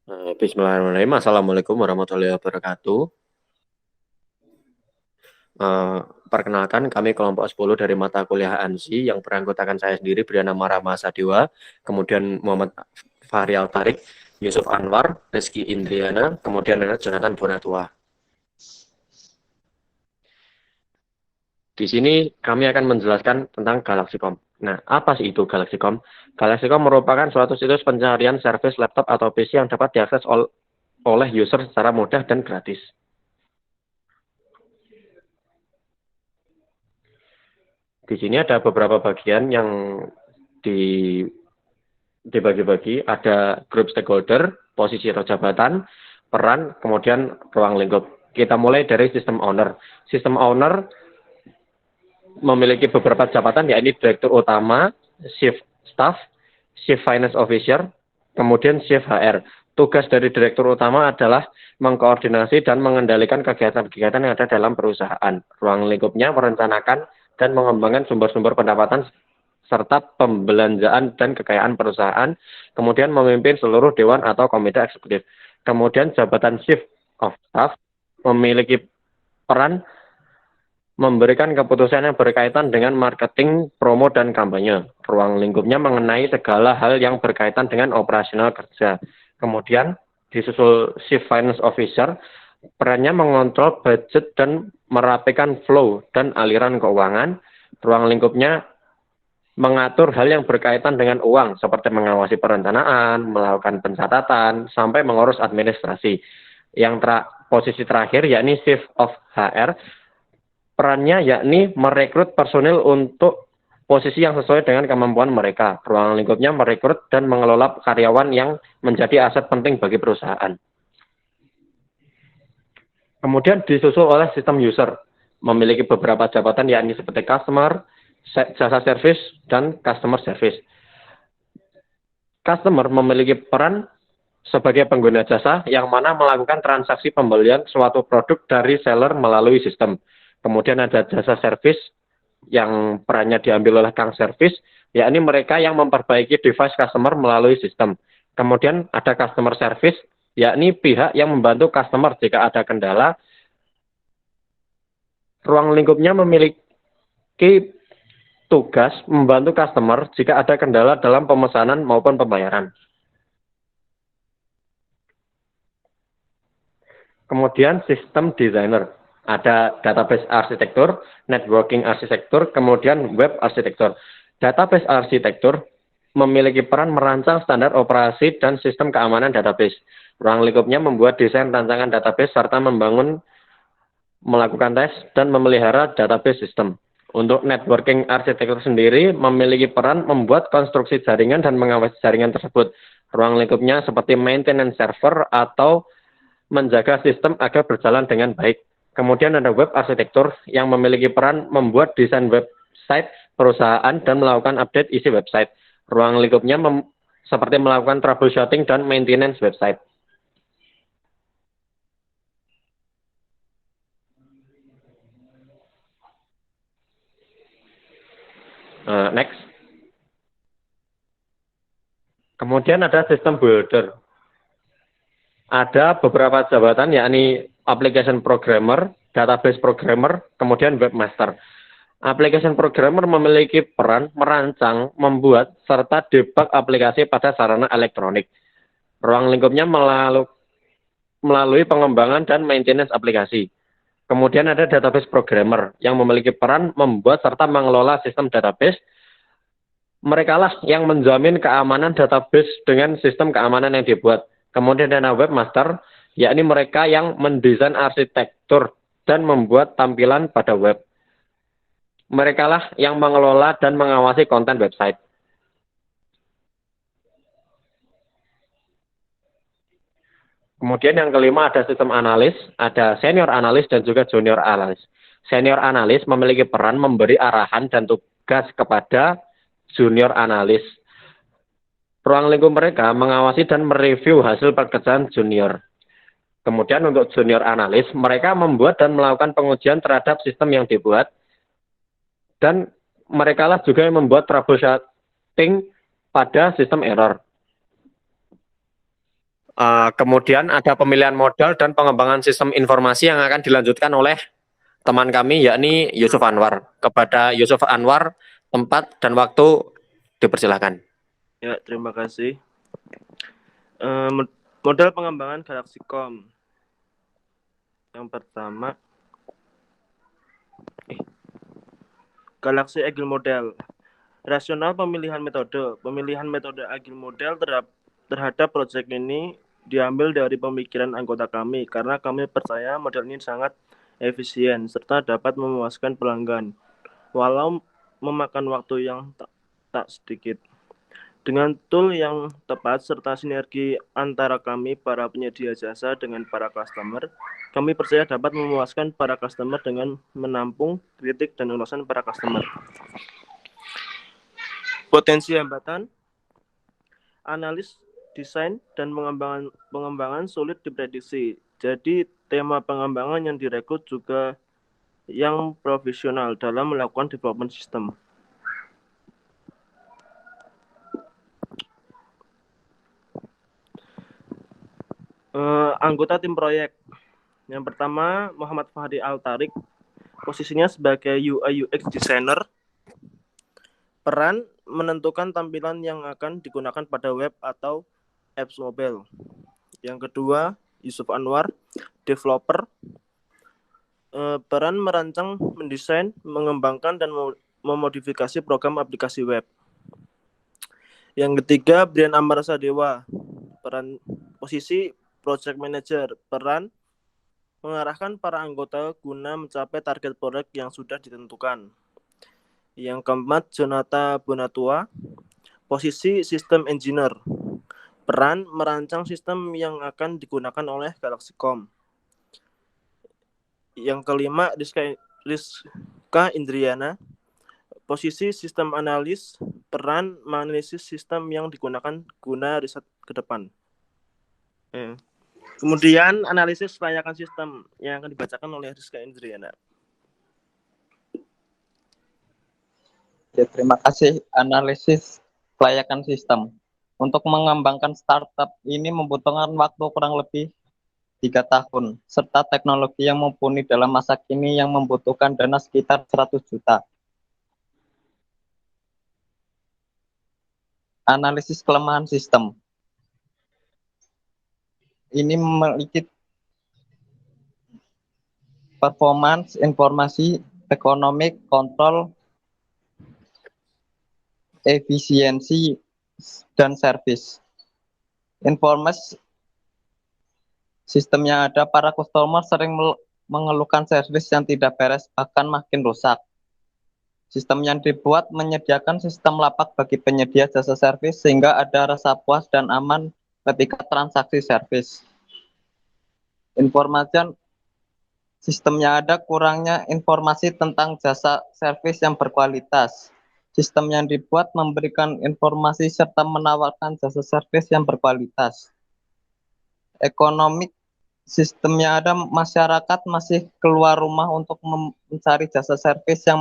Bismillahirrahmanirrahim. Assalamualaikum warahmatullahi wabarakatuh. Eh, Perkenalkan, kami kelompok 10 dari mata kuliah ANSI yang beranggotakan saya sendiri bernama Rama Sadewa, kemudian Muhammad Fahri Altarik, Yusuf Anwar, Rizky Indriana, kemudian ada Jonathan Bonatua. Di sini kami akan menjelaskan tentang Galaxycom. Nah, apa sih itu Galaxycom? Galaxycom merupakan suatu situs pencarian servis laptop atau PC yang dapat diakses oleh user secara mudah dan gratis. Di sini ada beberapa bagian yang di, dibagi-bagi. Ada grup stakeholder, posisi atau jabatan, peran, kemudian ruang lingkup. Kita mulai dari sistem owner. Sistem owner memiliki beberapa jabatan, yaitu direktur utama, chief staff, chief finance officer, kemudian chief HR. Tugas dari direktur utama adalah mengkoordinasi dan mengendalikan kegiatan-kegiatan yang ada dalam perusahaan. Ruang lingkupnya merencanakan dan mengembangkan sumber-sumber pendapatan serta pembelanjaan dan kekayaan perusahaan, kemudian memimpin seluruh dewan atau komite eksekutif. Kemudian jabatan chief of staff memiliki peran memberikan keputusan yang berkaitan dengan marketing, promo, dan kampanye. Ruang lingkupnya mengenai segala hal yang berkaitan dengan operasional kerja. Kemudian disusul Chief Finance Officer, perannya mengontrol budget dan merapikan flow dan aliran keuangan. Ruang lingkupnya mengatur hal yang berkaitan dengan uang, seperti mengawasi perencanaan, melakukan pencatatan, sampai mengurus administrasi. Yang posisi terakhir, yakni Chief of HR, perannya yakni merekrut personil untuk posisi yang sesuai dengan kemampuan mereka. Ruang lingkupnya merekrut dan mengelola karyawan yang menjadi aset penting bagi perusahaan. Kemudian disusul oleh sistem user, memiliki beberapa jabatan yakni seperti customer, jasa service, dan customer service. Customer memiliki peran sebagai pengguna jasa yang mana melakukan transaksi pembelian suatu produk dari seller melalui sistem. Kemudian ada jasa service yang perannya diambil oleh Kang Service, yakni mereka yang memperbaiki device customer melalui sistem. Kemudian ada customer service, yakni pihak yang membantu customer jika ada kendala. Ruang lingkupnya memiliki tugas membantu customer jika ada kendala dalam pemesanan maupun pembayaran. Kemudian sistem designer. Ada database arsitektur, networking arsitektur, kemudian web arsitektur. Database arsitektur memiliki peran merancang standar operasi dan sistem keamanan database. Ruang lingkupnya membuat desain rancangan database serta melakukan tes dan memelihara database sistem. Untuk networking arsitektur sendiri memiliki peran membuat konstruksi jaringan dan mengawasi jaringan tersebut. Ruang lingkupnya seperti maintenance server atau menjaga sistem agar berjalan dengan baik. Kemudian ada web arsitektur yang memiliki peran membuat desain website perusahaan dan melakukan update isi website. Ruang lingkupnya seperti melakukan troubleshooting dan maintenance website. Next. Kemudian ada sistem builder. Ada beberapa jabatan yakni application programmer, database programmer, kemudian webmaster. Application programmer memiliki peran merancang, membuat, serta debug aplikasi pada sarana elektronik. Ruang lingkupnya melalui pengembangan dan maintenance aplikasi. Kemudian ada database programmer yang memiliki peran membuat serta mengelola sistem database. Mereka lah yang menjamin keamanan database dengan sistem keamanan yang dibuat. Kemudian ada webmaster, yakni mereka yang mendesain arsitektur dan membuat tampilan pada web. Mereka lah yang mengelola dan mengawasi konten website. Kemudian yang kelima ada sistem analis, ada senior analis dan juga junior analis. Senior analis memiliki peran memberi arahan dan tugas kepada junior analis. Ruang lingkup mereka mengawasi dan mereview hasil pekerjaan junior. Kemudian untuk junior analis, mereka membuat dan melakukan pengujian terhadap sistem yang dibuat. Dan mereka lah juga yang membuat troubleshooting pada sistem error. Kemudian ada pemilihan modal dan pengembangan sistem informasi yang akan dilanjutkan oleh teman kami, yakni Yusuf Anwar. Kepada Yusuf Anwar, tempat dan waktu dipersilakan. Ya, terima kasih. Model pengembangan Galaxy.com. Yang pertama, Galaxy Agile Model. Rasional pemilihan metode. Pemilihan metode Agile Model terhadap proyek ini diambil dari pemikiran anggota kami, karena kami percaya model ini sangat efisien serta dapat memuaskan pelanggan, walau memakan waktu yang tak sedikit. Dengan tool yang tepat serta sinergi antara kami para penyedia jasa dengan para customer, kami percaya dapat memuaskan para customer dengan menampung kritik dan ulasan para customer. Potensi hambatan, analis, desain, dan pengembangan sulit diprediksi. Jadi tema pengembangan yang direkrut juga yang profesional dalam melakukan development system. Anggota tim proyek. Yang pertama, Muhammad Fahri Al-Tarik, posisinya sebagai UI UX designer. Peran menentukan tampilan yang akan digunakan pada web atau apps mobile. Yang kedua, Yusuf Anwar, developer. Peran merancang, mendesain, mengembangkan, dan memodifikasi program aplikasi web. Yang ketiga, Brian Amarasa Dewa, peran posisi project manager. Peran mengarahkan para anggota guna mencapai target proyek yang sudah ditentukan. Yang keempat, Jonathan Bonatua, posisi sistem engineer. Peran merancang sistem yang akan digunakan oleh Galaxy.com. Yang kelima, Rizka Indriana, posisi sistem analis. Peran menganalisis sistem yang digunakan guna riset ke depan. Kemudian analisis kelayakan sistem yang akan dibacakan oleh Rizka Indriana. Ya, terima kasih. Analisis kelayakan sistem. Untuk mengembangkan startup ini membutuhkan waktu kurang lebih 3 tahun, serta teknologi yang mumpuni dalam masa kini yang membutuhkan dana sekitar 100 juta. Analisis kelemahan sistem. Ini memiliki performance, informasi, ekonomi, kontrol, efisiensi, dan servis. Informasi sistem yang ada, para customer sering mengeluhkan servis yang tidak beres, bahkan makin rusak. Sistem yang dibuat menyediakan sistem lapak bagi penyedia jasa servis sehingga ada rasa puas dan aman ketika transaksi servis. Informasi sistem yang ada, kurangnya informasi tentang jasa servis yang berkualitas. Sistem yang dibuat memberikan informasi serta menawarkan jasa servis yang berkualitas. Ekonomi sistem yang ada, masyarakat masih keluar rumah untuk mencari jasa servis yang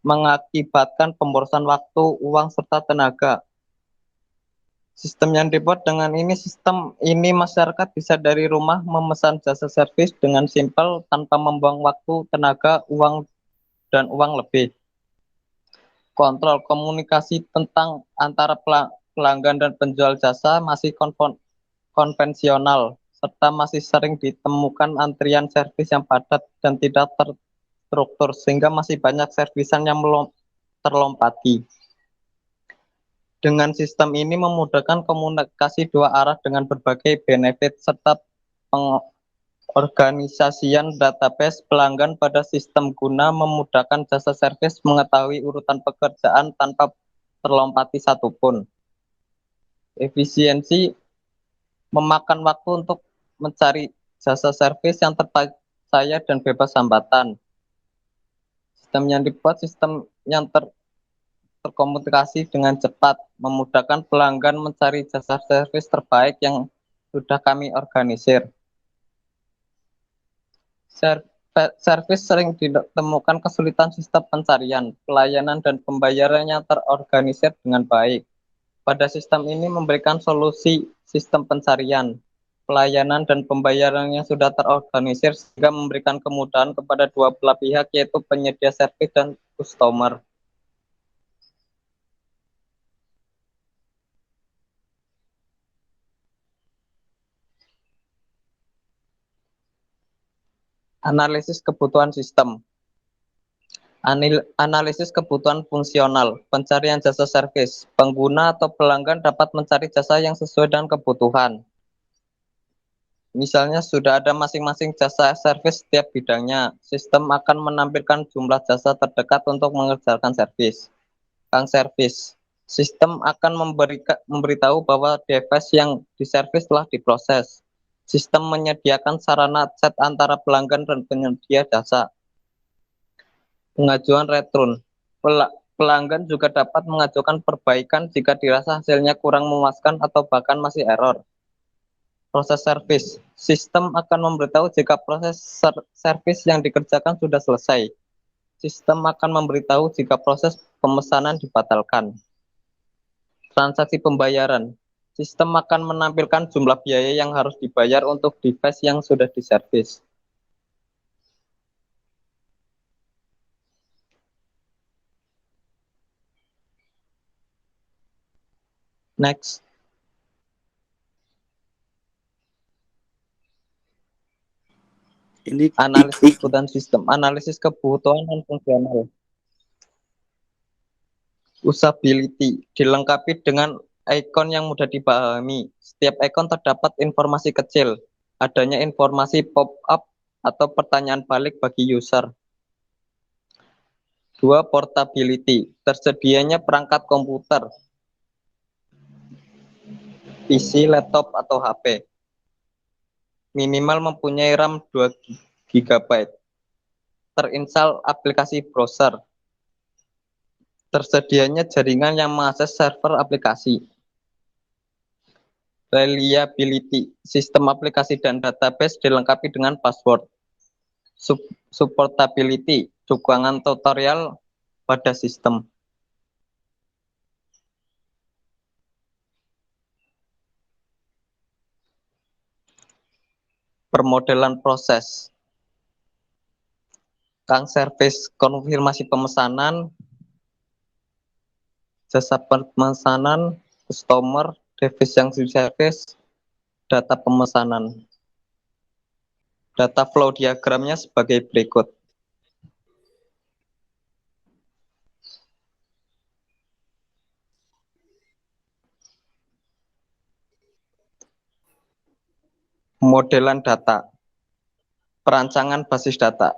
mengakibatkan pemborosan waktu, uang, serta tenaga. Sistem yang dibuat dengan sistem ini masyarakat bisa dari rumah memesan jasa servis dengan simpel tanpa membuang waktu, tenaga, uang, dan uang lebih. Kontrol komunikasi tentang antara pelanggan dan penjual jasa masih konvensional, serta masih sering ditemukan antrian servis yang padat dan tidak terstruktur, sehingga masih banyak servisan yang terlompati. Dengan sistem ini memudahkan komunikasi dua arah dengan berbagai benefit serta pengorganisasian database pelanggan pada sistem guna memudahkan jasa servis mengetahui urutan pekerjaan tanpa terlompati satupun. Efisiensi memakan waktu untuk mencari jasa servis yang terpercaya dan bebas hambatan. Sistem yang dibuat sistem yang terkomunikasi dengan cepat, memudahkan pelanggan mencari jasa servis terbaik yang sudah kami organisir. Servis sering ditemukan kesulitan sistem pencarian, pelayanan, dan pembayaran yang terorganisir dengan baik. Pada sistem ini memberikan solusi sistem pencarian, pelayanan, dan pembayaran yang sudah terorganisir sehingga memberikan kemudahan kepada dua belah pihak, yaitu penyedia servis dan customer. Analisis kebutuhan sistem. Analisis kebutuhan fungsional, pencarian jasa servis. Pengguna atau pelanggan dapat mencari jasa yang sesuai dengan kebutuhan. Misalnya sudah ada masing-masing jasa servis setiap bidangnya. Sistem akan menampilkan jumlah jasa terdekat untuk mengerjakan servis. Servis. Sistem akan memberitahu bahwa device yang diservis telah diproses. Sistem menyediakan sarana chat antara pelanggan dan penyedia jasa. Pengajuan return. Pelanggan juga dapat mengajukan perbaikan jika dirasa hasilnya kurang memuaskan atau bahkan masih error. Proses servis. Sistem akan memberitahu jika proses servis yang dikerjakan sudah selesai. Sistem akan memberitahu jika proses pemesanan dibatalkan. Transaksi pembayaran. Sistem akan menampilkan jumlah biaya yang harus dibayar untuk device yang sudah diservis. Next. Ini Analisis kebutuhan sistem. Analisis kebutuhan dan fungsional. Usability dilengkapi dengan ikon yang mudah dipahami. Setiap ikon terdapat informasi kecil. Adanya informasi pop-up atau pertanyaan balik bagi user. 2. Portability. Tersedianya perangkat komputer, PC, laptop, atau HP. Minimal mempunyai RAM 2 GB. Terinstall aplikasi browser. Tersedianya jaringan yang mengakses server aplikasi. Reliability. Sistem aplikasi dan database dilengkapi dengan password. Supportability. Dukungan tutorial pada sistem. Permodelan proses. Servis konfirmasi pemesanan, jasa pemesanan, customer, device yang diservis, data pemesanan. Data flow diagramnya sebagai berikut. Modelan data. Perancangan basis data.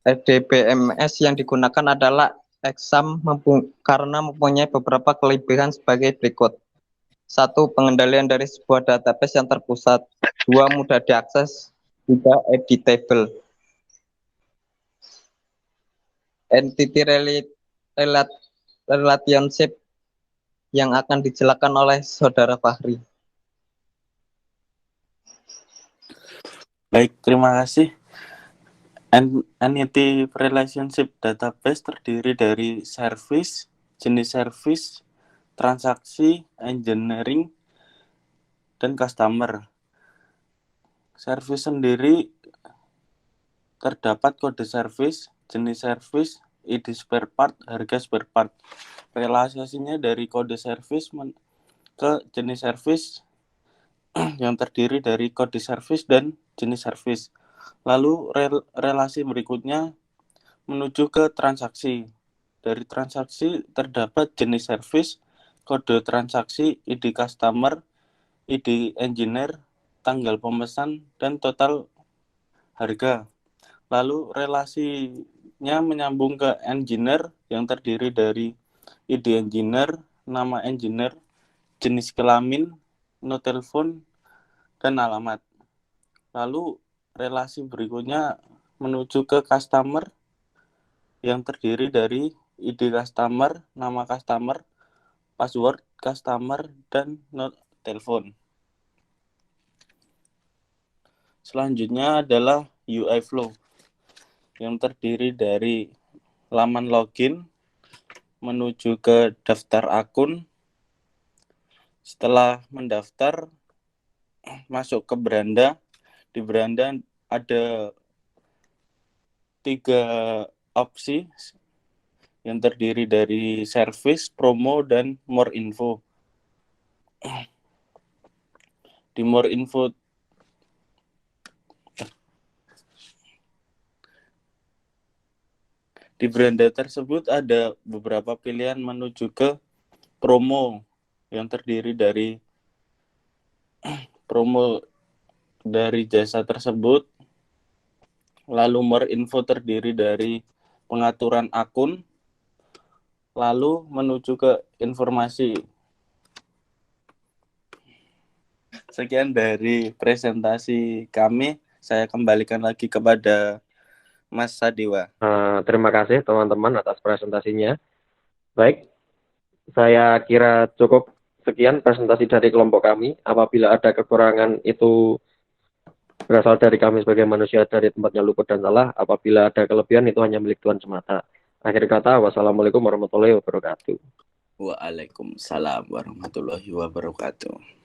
DBMS yang digunakan adalah exam karena mempunyai beberapa kelebihan sebagai berikut. 1. Pengendalian dari sebuah database yang terpusat. 2. Mudah diakses. 3. Editable. Entity relationship yang akan dijelaskan oleh Saudara Fahri. Baik, terima kasih. Entity relationship database terdiri dari service, jenis service, transaksi, engineering, dan customer. Service sendiri terdapat kode service, jenis service, ID spare part, harga spare part. Relasinya dari kode service ke jenis service yang terdiri dari kode service dan jenis service. Lalu relasi berikutnya menuju ke transaksi. Dari transaksi terdapat jenis service, kode transaksi, ID customer, ID engineer, tanggal pemesan, dan total harga. Lalu relasinya menyambung ke engineer yang terdiri dari ID engineer, nama engineer, jenis kelamin, nomor telepon, dan alamat. Lalu relasi berikutnya menuju ke customer yang terdiri dari ID customer, nama customer, password customer, dan nomor telepon. Selanjutnya adalah UI flow yang terdiri dari laman login menuju ke daftar akun, Setelah mendaftar, masuk ke beranda. Di beranda ada 3 opsi yang terdiri dari service, promo, dan more info. Di more info di beranda tersebut ada beberapa pilihan menuju ke promo yang terdiri dari promo dari jasa tersebut. Lalu more info terdiri dari pengaturan akun. Lalu menuju ke informasi. Sekian dari presentasi kami. Saya kembalikan lagi kepada Mas Sadiwa. Terima kasih teman-teman atas presentasinya. Baik, saya kira cukup sekian presentasi dari kelompok kami. Apabila ada kekurangan itu berasal dari kami sebagai manusia dari tempatnya luput dan salah. Apabila ada kelebihan itu hanya milik Tuhan semata. Akhir kata, wassalamualaikum warahmatullahi wabarakatuh. Waalaikumsalam warahmatullahi wabarakatuh.